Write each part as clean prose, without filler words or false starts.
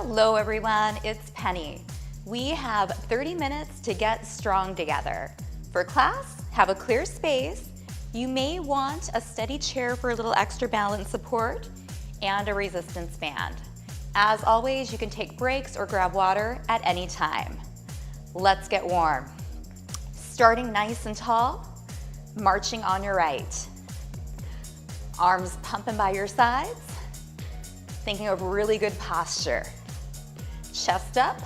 Hello everyone, it's Penny. We have 30 minutes to get strong together. For class, have a clear space. You may want a steady chair for a little extra balance support and a resistance band. As always, you can take breaks or grab water at any time. Let's get warm. Starting nice and tall, marching on your right. Arms pumping by your sides, thinking of really good posture. Chest up,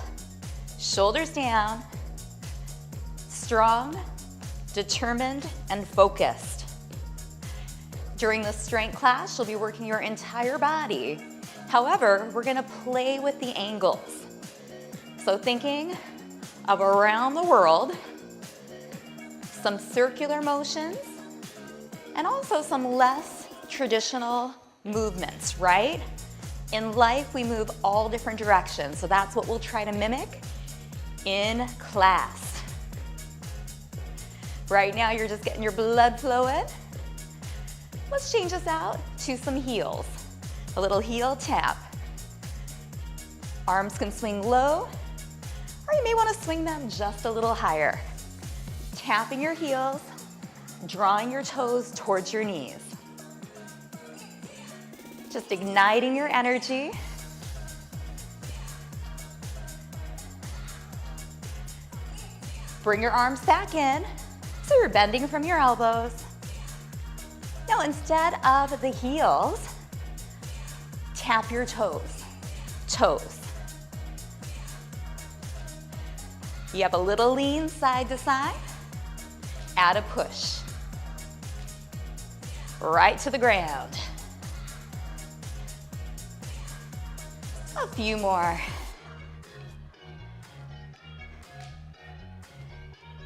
shoulders down, strong, determined, and focused. During this strength class, you'll be working your entire body. However, we're gonna play with the angles. So thinking of around the world, some circular motions, and also some less traditional movements, right? In life, we move all different directions, so that's what we'll try to mimic in class. Right now, you're just getting your blood flowing. Let's change this out to some heels. A little heel tap. Arms can swing low, or you may want to swing them just a little higher. Tapping your heels, drawing your toes towards your knees. Just igniting your energy. Bring your arms back in, so you're bending from your elbows. Now instead of the heels, tap your toes, toes. You have a little lean side to side, add a push. Right to the ground. A few more.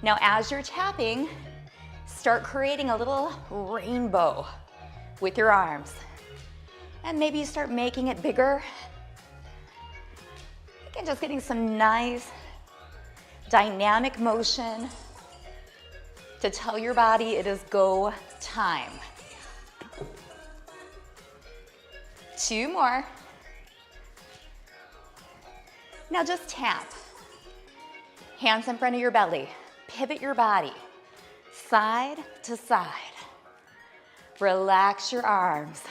Now as you're tapping, start creating a little rainbow with your arms. And maybe you start making it bigger. Again, just getting some nice dynamic motion to tell your body it is go time. 2 more. Now just tap. Hands in front of your belly. Pivot your body, side to side. Relax your arms.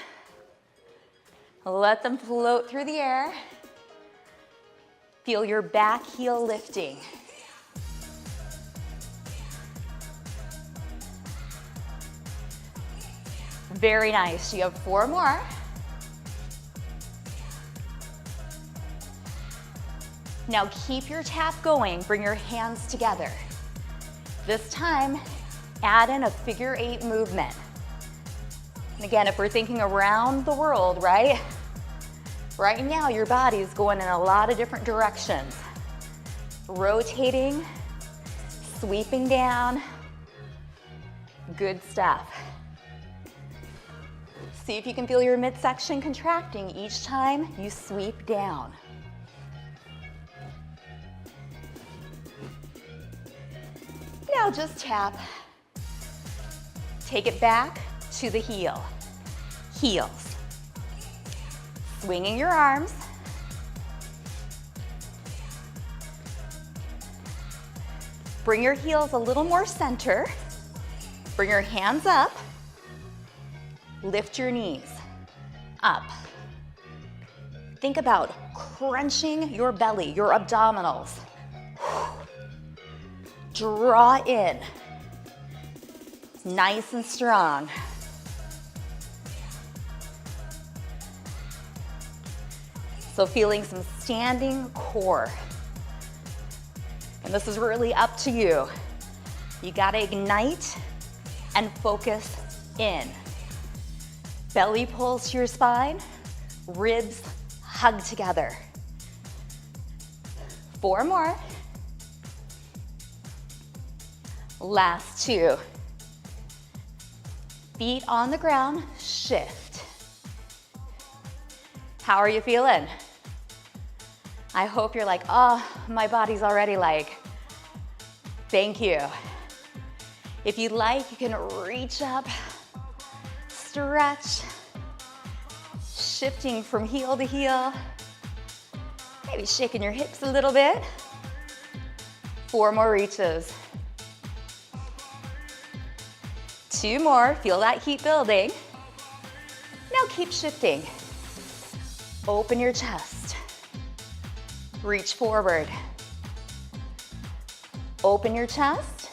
Let them float through the air. Feel your back heel lifting. Very nice. You have 4 more. Now keep your tap going. Bring your hands together. This time, add in a figure 8 movement. And again, if we're thinking around the world, right? Right now, your body is going in a lot of different directions. Rotating, sweeping down. Good stuff. See if you can feel your midsection contracting each time you sweep down. Now just tap. Take it back to the heel. Heels. Swinging your arms. Bring your heels a little more center. Bring your hands up. Lift your knees up. Think about crunching your belly, your abdominals. Draw in, nice and strong. So feeling some standing core. And this is really up to you. You gotta ignite and focus in. Belly pulls to your spine, ribs hug together. 4 more. Last 2. Feet on the ground, shift. How are you feeling? I hope you're like, oh, my body's already like, thank you. If you'd like, you can reach up, stretch, shifting from heel to heel. Maybe shaking your hips a little bit. 4 more reaches. 2 more, feel that heat building. Now keep shifting. Open your chest. Reach forward. Open your chest.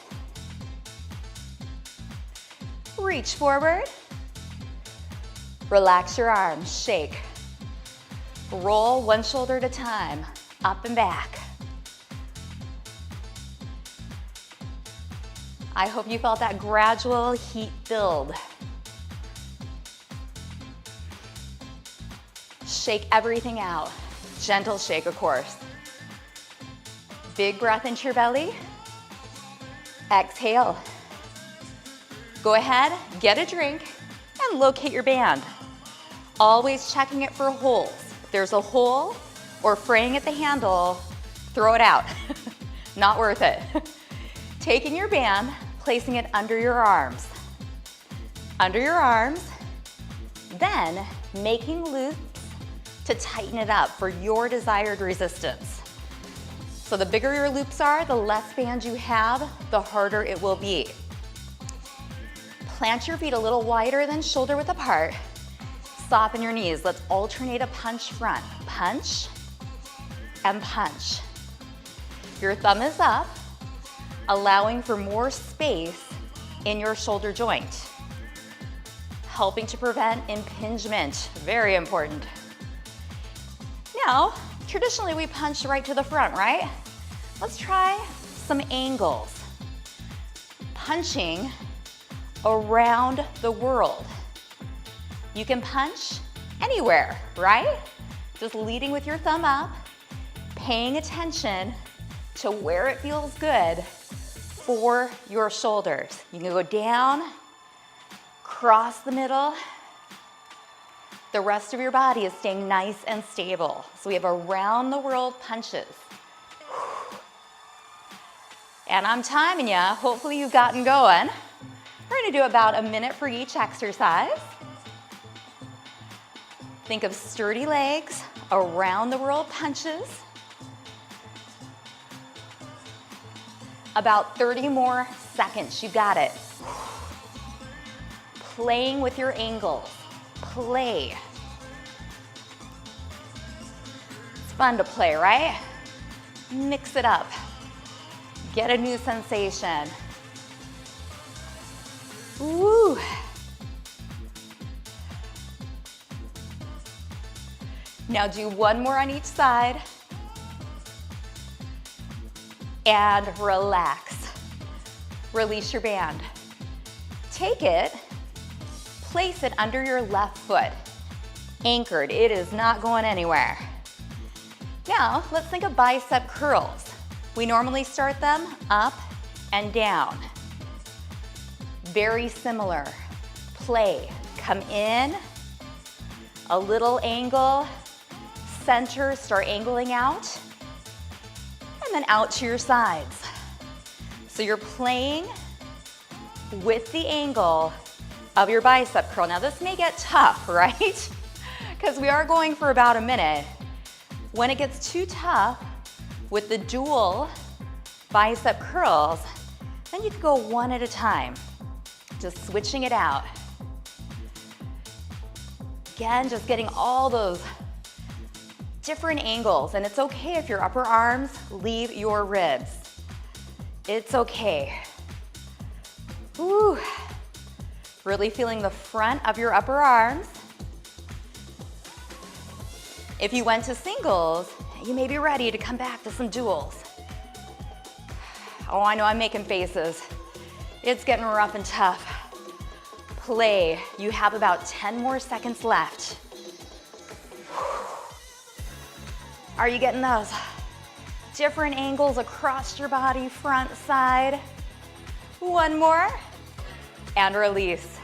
Reach forward. Relax your arms, shake. Roll one shoulder at a time, up and back. I hope you felt that gradual heat build. Shake everything out. Gentle shake, of course. Big breath into your belly. Exhale. Go ahead, get a drink, and locate your band. Always checking it for holes. If there's a hole or fraying at the handle, throw it out. Not worth it. Taking your band, placing it under your arms. Under your arms, then making loops to tighten it up for your desired resistance. So the bigger your loops are, the less band you have, the harder it will be. Plant your feet a little wider than shoulder width apart. Soften your knees. Let's alternate a punch front. Punch and punch. Your thumb is up, allowing for more space in your shoulder joint, helping to prevent impingement. Very important. Now, traditionally we punch right to the front, right? Let's try some angles. Punching around the world. You can punch anywhere, right? Just leading with your thumb up, paying attention to where it feels good for your shoulders. You can go down, cross the middle. The rest of your body is staying nice and stable. So we have around the world punches. And I'm timing you. Hopefully you've gotten going. We're gonna do about a minute for each exercise. Think of sturdy legs, around the world punches. About 30 more seconds, you got it. Playing with your angles, play. It's fun to play, right? Mix it up, get a new sensation. Woo. Now do one more on each side. And relax. Release your band. Take it, place it under your left foot. Anchored, it is not going anywhere. Now, let's think of bicep curls. We normally start them up and down. Very similar. Play, come in, a little angle, center, start angling out, and then out to your sides. So you're playing with the angle of your bicep curl. Now this may get tough, right? Because we are going for about a minute. When it gets too tough with the dual bicep curls, then you can go one at a time, just switching it out. Again, just getting all those different angles, and it's okay if your upper arms leave your ribs. It's okay. Woo. Really feeling the front of your upper arms. If you went to singles, you may be ready to come back to some duals. Oh, I know I'm making faces. It's getting rough and tough. Play. You have about 10 more seconds left. Are you getting those? Different angles across your body, front, side. One more, and release.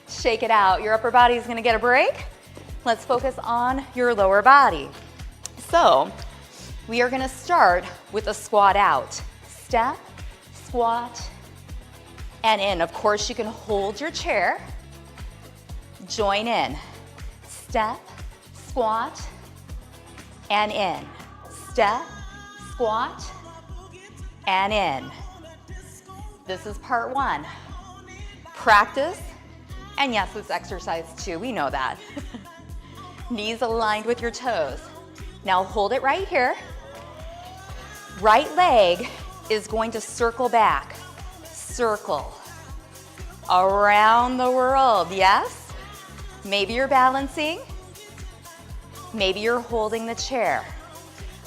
Shake it out. Your upper body is gonna get a break. Let's focus on your lower body. So, we are gonna start with a squat out. Step, squat, and in. Of course, you can hold your chair. Join in. Step, squat, and in. Step, squat, and in. This is part one. Practice, and yes, it's exercise too, we know that. Knees aligned with your toes. Now hold it right here. Right leg is going to circle back. Circle. Around the world, yes? Maybe you're balancing. Maybe you're holding the chair.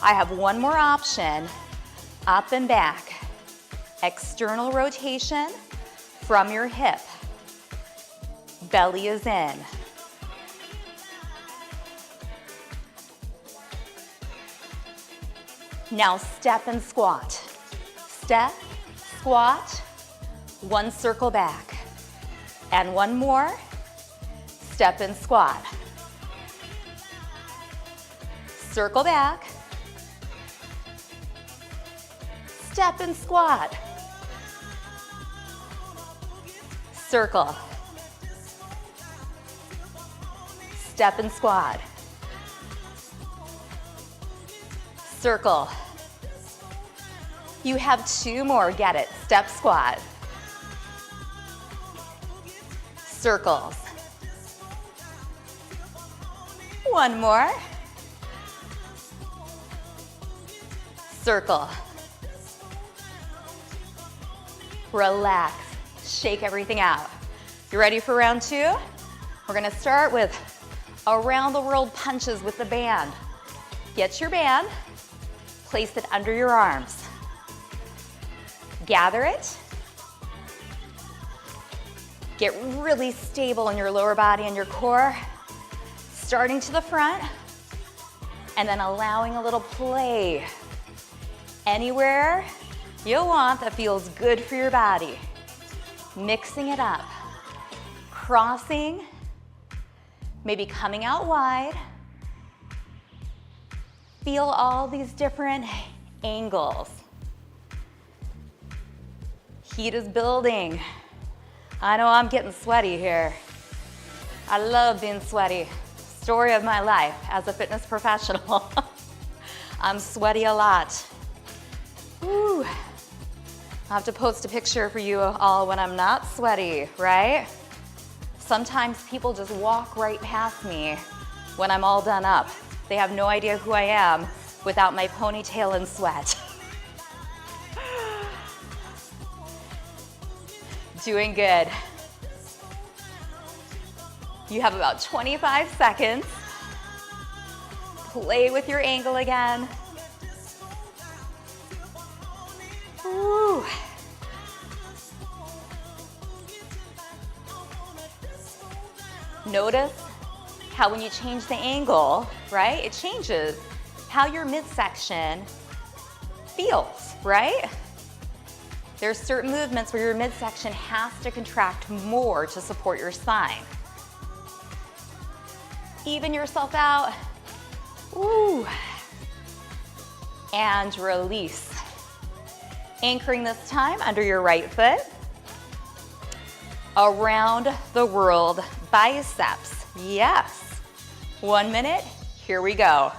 I have one more option. Up and back. External rotation from your hip. Belly is in. Now step and squat. Step, squat, one circle back. And one more, step and squat. Circle back. Step and squat. Circle. Step and squat. Circle. You have two more, get it. Step, squat. Circles. One more. Circle. Relax. Shake everything out. You ready for round two? We're gonna start with around the world punches with the band. Get your band, place it under your arms. Gather it. Get really stable in your lower body and your core. Starting to the front, and then allowing a little play. Anywhere you want that feels good for your body. Mixing it up. Crossing, maybe coming out wide. Feel all these different angles. Heat is building. I know I'm getting sweaty here. I love being sweaty. Story of my life as a fitness professional. I'm sweaty a lot. Woo. I'll have to post a picture for you all when I'm not sweaty, right? Sometimes people just walk right past me when I'm all done up. They have no idea who I am without my ponytail and sweat. Doing good. You have about 25 seconds. Play with your angle again. Woo. Notice how when you change the angle, right, it changes how your midsection feels, right? There's certain movements where your midsection has to contract more to support your spine. Even yourself out. Ooh. And release. Anchoring this time under your right foot. Around the world biceps. Yes. 1 minute. Here we go.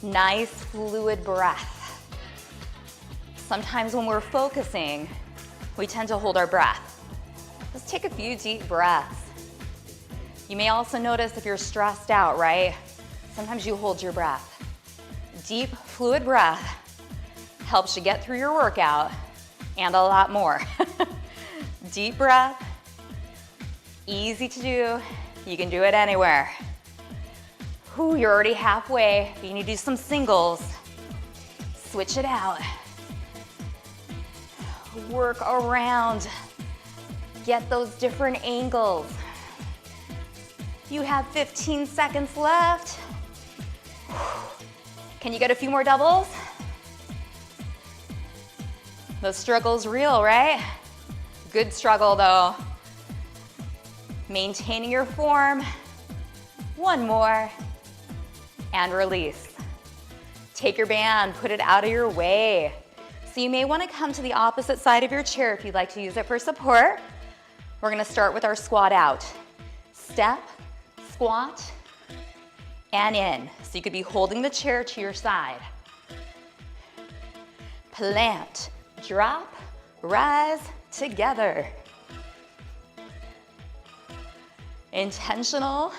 Nice fluid breath. Sometimes when we're focusing, we tend to hold our breath. Let's take a few deep breaths. You may also notice if you're stressed out, right? Sometimes you hold your breath. Deep, fluid breath helps you get through your workout and a lot more. Deep breath, easy to do. You can do it anywhere. Whew, you're already halfway. You need to do some singles. Switch it out. Work around. Get those different angles. You have 15 seconds left. Can you get a few more doubles? The struggle's real, right? Good struggle though. Maintaining your form. One more. And release. Take your band, put it out of your way. So you may want to come to the opposite side of your chair if you'd like to use it for support. We're going to start with our squat out. Step, squat, and in. So you could be holding the chair to your side. Plant, drop, rise together. Intentional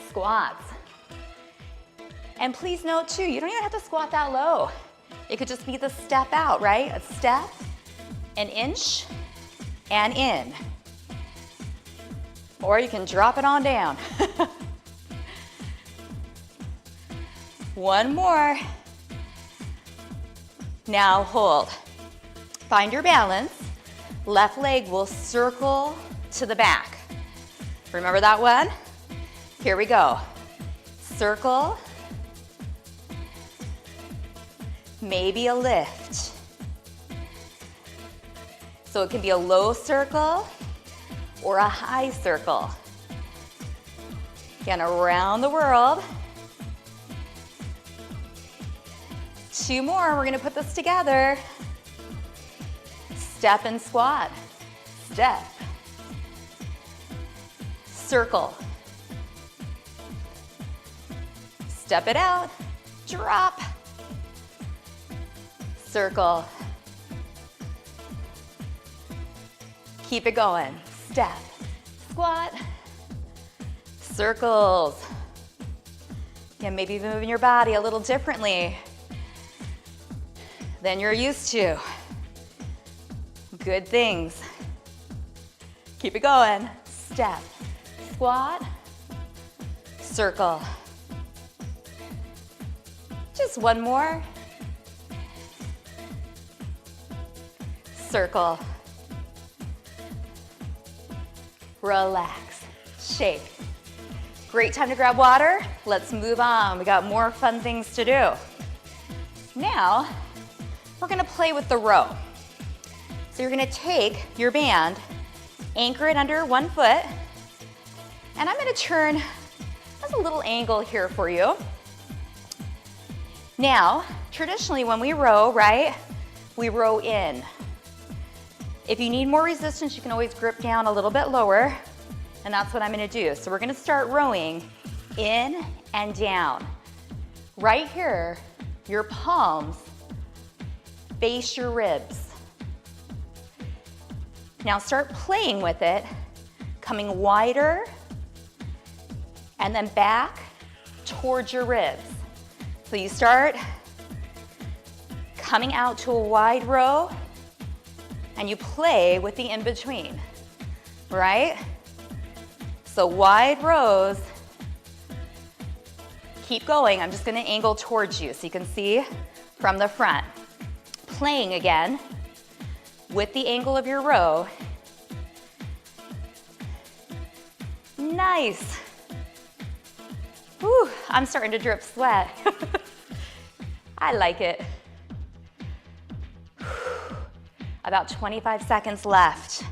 squats. And please note too, you don't even have to squat that low. It could just be the step out, right? A step, an inch, and in. Or you can drop it on down. One more. Now hold. Find your balance. Left leg will circle to the back. Remember that one? Here we go. Circle. Maybe a lift. So it can be a low circle or a high circle. Again, around the world. 2 more, we're gonna put this together. Step and squat. Step. Circle. Step it out. Drop. Circle. Keep it going. Step. Squat. Circles. Yeah, maybe even moving your body a little differently than you're used to. Good things. Keep it going. Step, squat, circle. Just one more. Circle. Relax, shake. Great time to grab water. Let's move on. We got more fun things to do. Now, we're gonna play with the row. So you're gonna take your band, anchor it under one foot, and I'm gonna turn, there's a little angle here for you. Now, traditionally when we row, right, we row in. If you need more resistance, you can always grip down a little bit lower, and that's what I'm gonna do. So we're gonna start rowing in and down. Right here, your palms face your ribs. Now start playing with it, coming wider and then back towards your ribs. So you start coming out to a wide row and you play with the in-between, right? So wide rows, keep going. I'm just gonna angle towards you so you can see from the front. Playing again with the angle of your row. Nice. Whew, I'm starting to drip sweat. I like it. About 25 seconds left.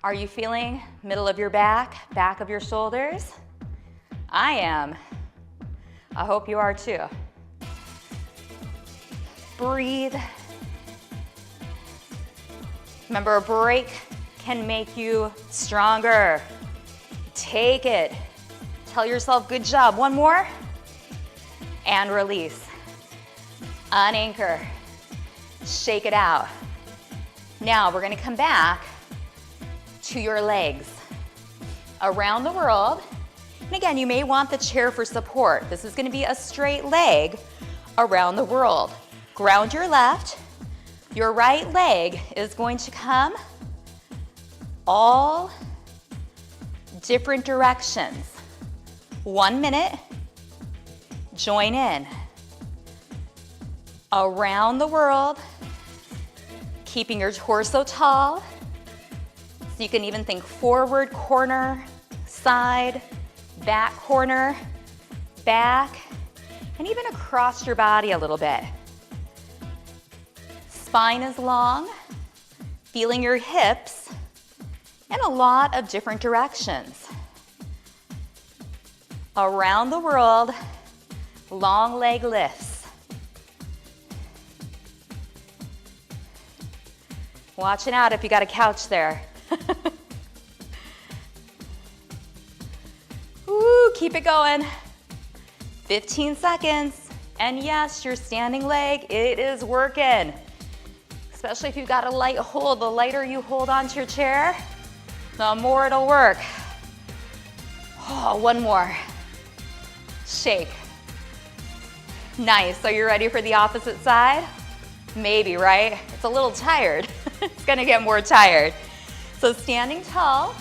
Are you feeling middle of your back, back of your shoulders? I am. I hope you are too. Breathe. Remember, a break can make you stronger. Take it. Tell yourself, good job. One more. And release. Unanchor. Shake it out. Now we're gonna come back to your legs. Around the world. And again, you may want the chair for support. This is gonna be a straight leg around the world. Ground your left. Your right leg is going to come all different directions. 1 minute, join in. Around the world, keeping your torso tall. So you can even think forward corner, side, back corner, back, and even across your body a little bit. Spine is long, feeling your hips in a lot of different directions. Around the world, long leg lifts. Watching out if you got a couch there. Ooh, keep it going. 15 seconds. And yes, your standing leg, it is working. Especially if you've got a light hold. The lighter you hold onto your chair, the more it'll work. Oh, one more. Shake. Nice. So you're ready for the opposite side? Maybe, right? It's a little tired. It's gonna get more tired. So standing tall,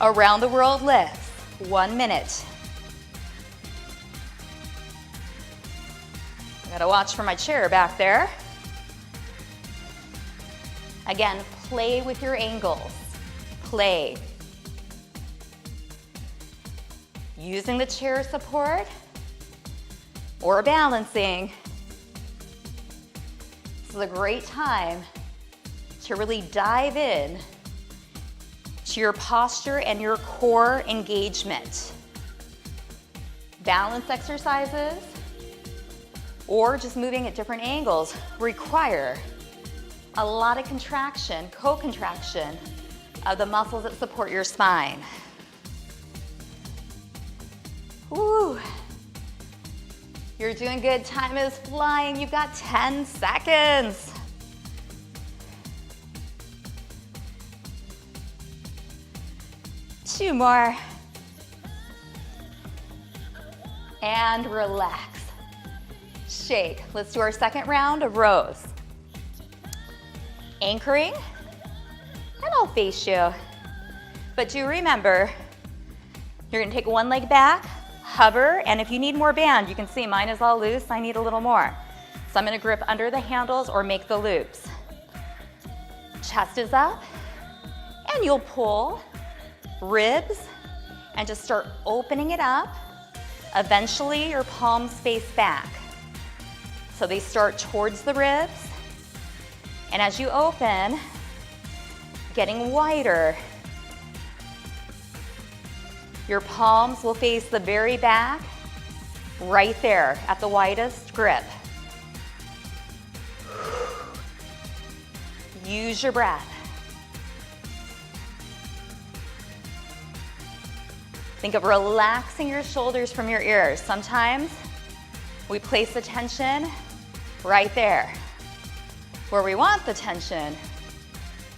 around the world lifts. 1 minute. I gotta watch for my chair back there. Again, play with your angles. Play. Using the chair support or balancing. This is a great time to really dive in to your posture and your core engagement. Balance exercises or just moving at different angles require a lot of contraction, co-contraction of the muscles that support your spine. Woo. You're doing good. Time is flying. You've got 10 seconds. Two more. And relax. Shake. Let's do our second round of rows. Anchoring, and I'll face you. But do remember, you're gonna take one leg back, hover, and if you need more band, you can see mine is all loose, I need a little more. So I'm gonna grip under the handles or make the loops. Chest is up, and you'll pull ribs and just start opening it up. Eventually, your palms face back. So they start towards the ribs, and as you open, getting wider. Your palms will face the very back, right there at the widest grip. Use your breath. Think of relaxing your shoulders from your ears. Sometimes we place the tension right there. Where we want the tension,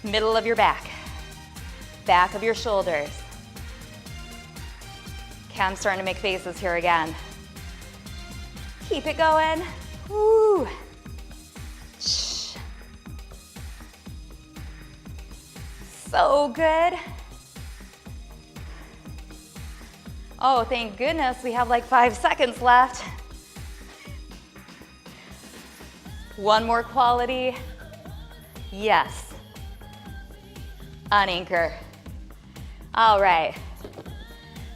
middle of your back of your shoulders. Okay, I'm starting to make faces here again. Keep it going. Woo. Shh. So good. Oh, thank goodness we have like 5 seconds left. One more quality. Yes. Unanchor. All right.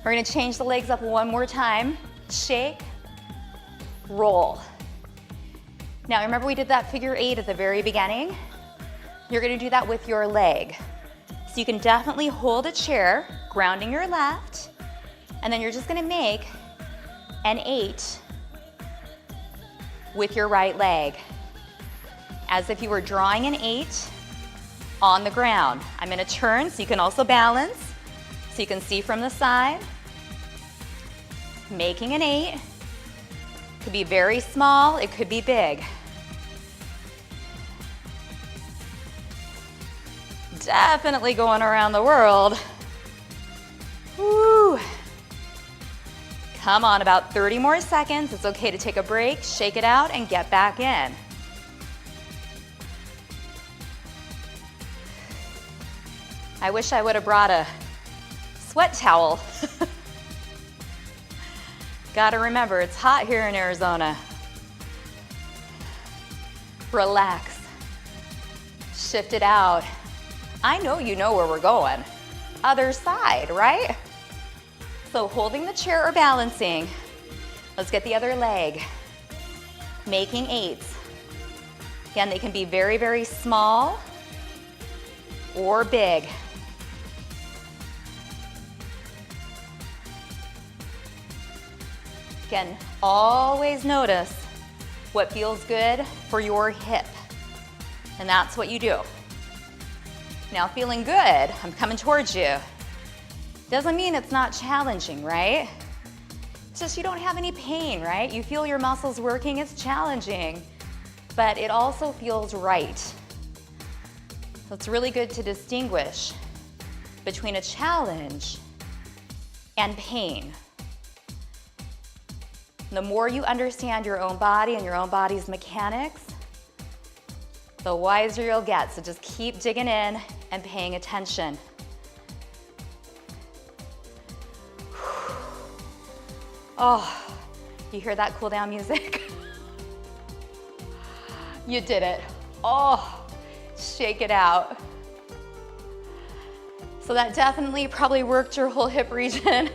We're gonna change the legs up one more time. Shake, roll. Now remember we did that figure 8 at the very beginning? You're gonna do that with your leg. So you can definitely hold a chair, grounding your left, and then you're just gonna make an 8 with your right leg, as if you were drawing an 8 on the ground. I'm gonna turn so you can also balance, so you can see from the side. Making an 8. Could be very small, it could be big. Definitely going around the world. Woo. Come on, about 30 more seconds. It's okay to take a break, shake it out, and get back in. I wish I would have brought a sweat towel. Gotta remember, it's hot here in Arizona. Relax. Shift it out. I know you know where we're going. Other side, right? So holding the chair or balancing. Let's get the other leg. Making 8s. Again, they can be very, very small or big. Again, always notice what feels good for your hip. And that's what you do. Now feeling good, I'm coming towards you. Doesn't mean it's not challenging, right? It's just you don't have any pain, right? You feel your muscles working, it's challenging, but it also feels right. So it's really good to distinguish between a challenge and pain. The more you understand your own body and your own body's mechanics, the wiser you'll get. So just keep digging in and paying attention. Oh, you hear that cool down music? You did it. Oh, shake it out. So that definitely probably worked your whole hip region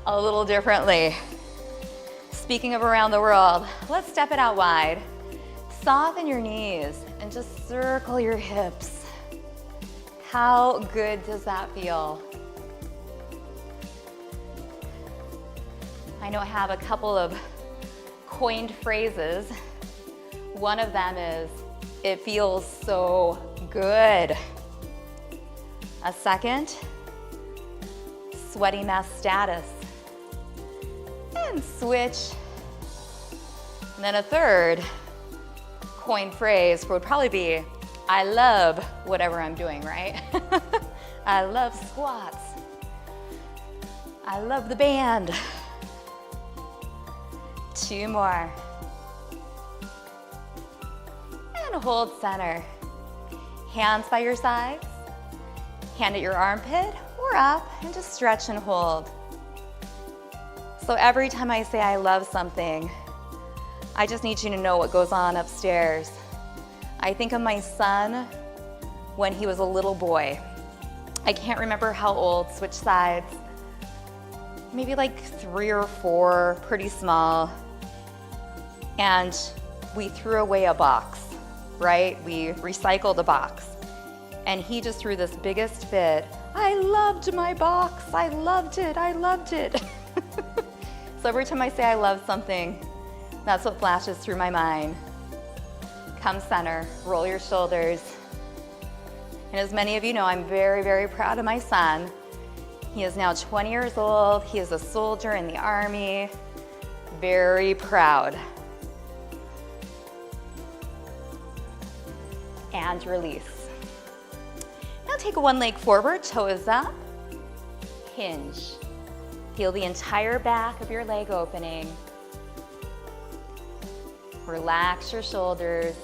a little differently. Speaking of around the world, let's step it out wide. Soften your knees and just circle your hips. How good does that feel? I know I have a couple of coined phrases. One of them is, it feels so good. A second, sweaty mess status. And switch. And then a third coined phrase would probably be, I love whatever I'm doing, right? I love squats. I love the band. 2 more. And hold center. Hands by your sides. Hand at your armpit or up and just stretch and hold. So every time I say I love something, I just need you to know what goes on upstairs. I think of my son when he was a little boy. I can't remember how old, switch sides. Maybe like 3 or 4, pretty small. And we threw away a box, right? We recycled a box. And he just threw this biggest fit. I loved my box. I loved it. I loved it. So every time I say I love something, that's what flashes through my mind. Come center, roll your shoulders. And as many of you know, I'm very, very proud of my son. He is now 20 years old. He is a soldier in the Army. Very proud. And release. Now take one leg forward, toes up, hinge. Feel the entire back of your leg opening. Relax your shoulders.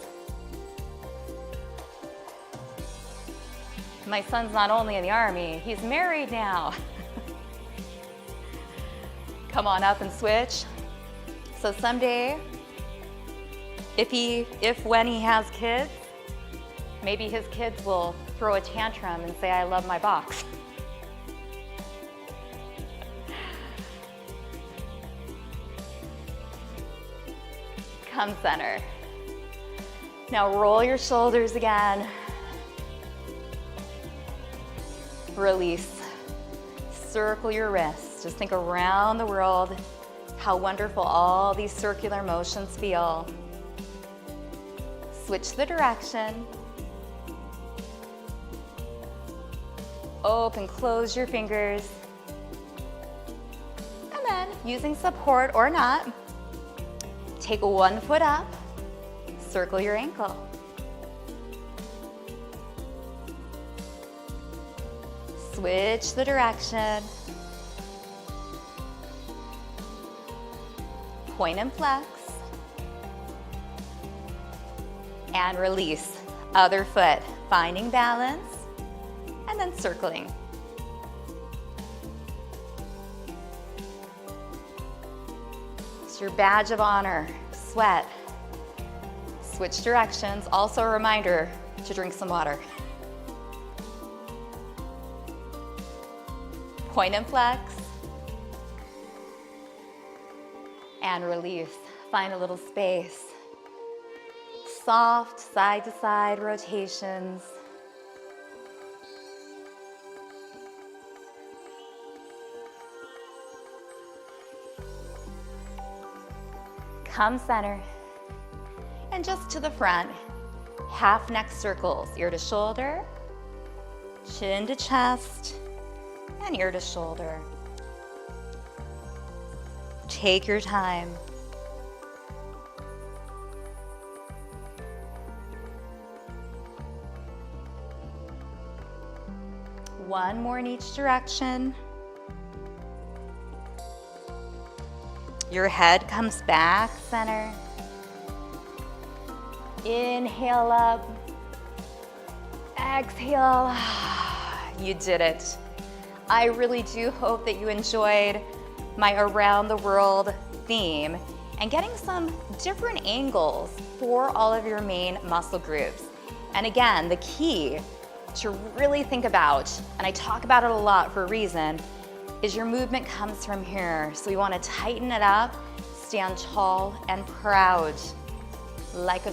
My son's not only in the Army, he's married now. Come on up and switch. So someday, when he has kids, maybe his kids will throw a tantrum and say, I love my box. Come center. Now roll your shoulders again. Release. Circle your wrists. Just think around the world how wonderful all these circular motions feel. Switch the direction. Open, close your fingers. And then, using support or not, take 1 foot up, circle your ankle. Switch the direction. Point and flex. And release. Other foot, finding balance, and then circling. It's your badge of honor, sweat. Switch directions. Also a reminder to drink some water. Point and flex. And release. Find a little space. Soft side to side rotations. Come center. And just to the front, half neck circles, ear to shoulder, chin to chest, and ear to shoulder. Take your time. One more in each direction. Your head comes back center. Inhale up. Exhale. You did it. I really do hope that you enjoyed my around the world theme and getting some different angles for all of your main muscle groups. And again, the key to really think about, and I talk about it a lot for a reason, is your movement comes from here. So we want to tighten it up, stand tall and proud like a